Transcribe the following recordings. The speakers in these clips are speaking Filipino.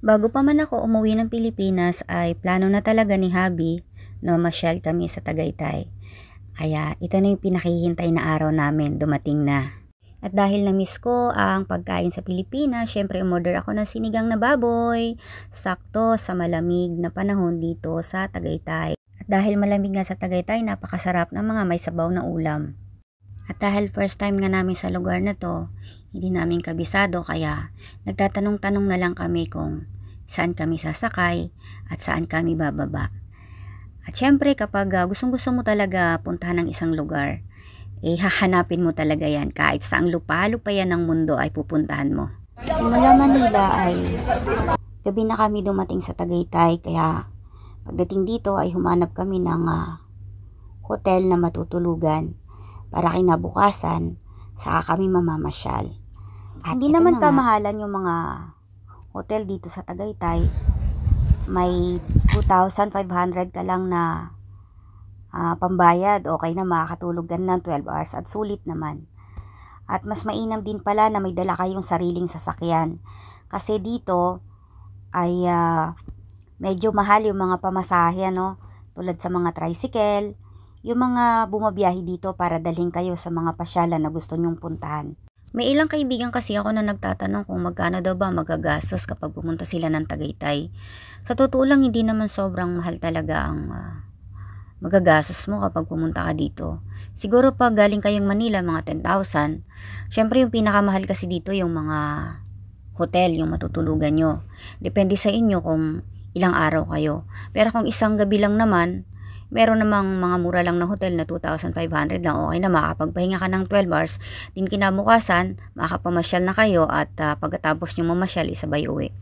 Bago pa man ako umuwi ng Pilipinas ay plano na talaga ni Habi na masyal kami sa Tagaytay. Kaya ito na yung pinakihintay na araw namin, dumating na. At dahil na-miss ko ang pagkain sa Pilipinas, syempre umorder ako ng sinigang na baboy, sakto sa malamig na panahon dito sa Tagaytay. At dahil malamig nga sa Tagaytay, napakasarap ng mga may sabaw na ulam. At dahil first time nga namin sa lugar na to, hindi namin kabisado kaya nagtatanong-tanong na lang kami kung saan kami sasakay at saan kami bababa. At syempre kapag gustong-gusto mo talaga puntahan ng isang lugar, hahanapin mo talaga yan. Kahit saang lupa-lupa yan ng mundo ay pupuntahan mo. Simula Manila ay gabi na kami dumating sa Tagaytay kaya pagdating dito ay humanap kami ng hotel na matutulugan para kinabukasan saka kami mamamasyal. At hindi naman kamahalan yung mga hotel dito sa Tagaytay. May 2,500 ka lang na pambayad. Okay na, makakatulog ka ng 12 hours at sulit naman. At mas mainam din pala na may dala kayong sariling sasakyan. Kasi dito ay medyo mahal yung mga pamasahe, no? Tulad sa mga tricycle, yung mga bumabiyahe dito para dalhin kayo sa mga pasyalan na gusto nyong puntahan. May ilang kaibigan kasi ako na nagtatanong kung magkano daw ba magagastos kapag pumunta sila ng Tagaytay. Sa totoo lang, hindi naman sobrang mahal talaga ang magagastos mo kapag pumunta ka dito. Siguro pag galing kayong Manila, mga 10,000. Syempre yung pinakamahal kasi dito yung mga hotel, yung matutulugan nyo. Depende sa inyo kung ilang araw kayo. Pero kung isang gabi lang naman, meron namang mga mura lang na hotel na 2,500 lang. Okay na, makakapagpahinga ka ng 12 hours. Din kinabukasan, makakapamasyal na kayo at pagkatapos nyo mamasyal, isabay uwi.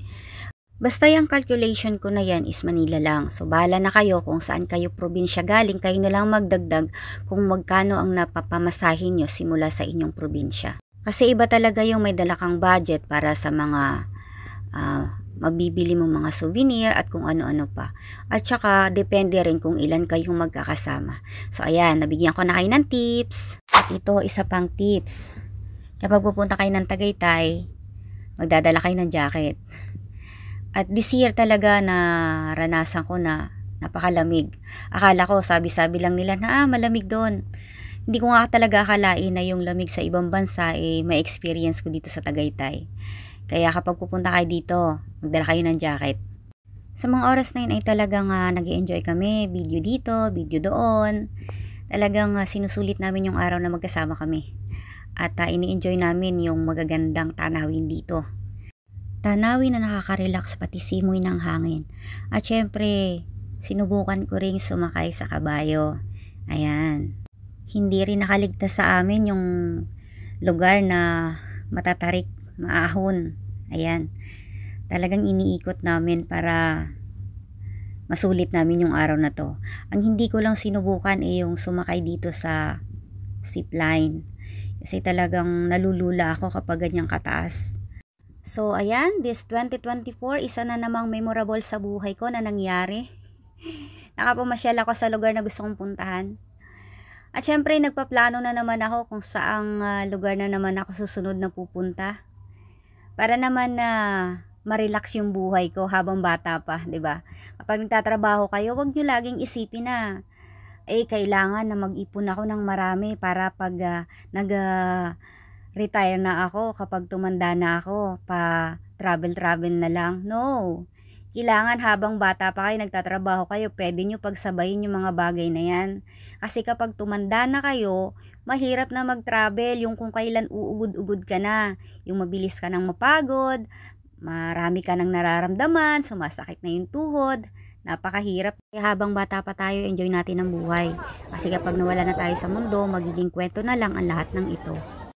Basta yung calculation ko na yan is Manila lang. So, bahala na kayo kung saan kayo probinsya galing. Kayo na lang magdagdag kung magkano ang napapamasahin nyo simula sa inyong probinsya. Kasi iba talaga yung may dala kang budget para sa mga mabibili mo mga souvenir at kung ano-ano pa. At saka, depende rin kung ilan kayong magkakasama. So, ayan, nabigyan ko na kayo ng tips. At ito, isa pang tips. Kapag pupunta kayo ng Tagaytay, magdadala kayo ng jacket. At this year talaga na ranasan ko na napakalamig. Akala ko, sabi-sabi lang nila na malamig doon. Hindi ko nga talaga akalain na yung lamig sa ibang bansa may experience ko dito sa Tagaytay. Kaya kapag pupunta kayo dito, magdala kayo ng jacket. Sa mga oras na yun ay talagang nag-i-enjoy kami. Video dito, video doon. Talagang sinusulit namin yung araw na magkasama kami. At ini-enjoy namin yung magagandang tanawin dito. Tanawin na nakaka-relax pati simoy ng hangin. At syempre, sinubukan ko ring sumakay sa kabayo. Ayan. Hindi rin nakaligtas sa amin yung lugar na matatarik, maahon. Ayan. Talagang iniikot namin para masulit namin yung araw na to. Ang hindi ko lang sinubukan yung sumakay dito sa zipline. Kasi talagang nalulula ako kapag ganyang kataas. So, ayan, this 2024, isa na namang memorable sa buhay ko na nangyari. Nakapamasyal ako sa lugar na gusto kong puntahan. At syempre, nagpaplano na naman ako kung saang lugar na naman ako susunod na pupunta. Para naman na ma-relax yung buhay ko habang bata pa, 'di ba? Kapag nagtatrabaho kayo, wag niyo laging isipin na kailangan na mag-ipon ako ng marami para pag retire na ako, kapag tumanda na ako, pa travel na lang. No. Kailangan habang bata pa kayo, nagtatrabaho kayo, pwede nyo pagsabayin yung mga bagay na yan. Kasi kapag tumanda na kayo, mahirap na mag-travel, yung kung kailan uugod-ugod ka na, yung mabilis ka nang mapagod, marami ka nang nararamdaman, sumasakit na yung tuhod, napakahirap. Kaya habang bata pa tayo, enjoy natin ang buhay. Kasi kapag nawala na tayo sa mundo, magiging kwento na lang ang lahat ng ito.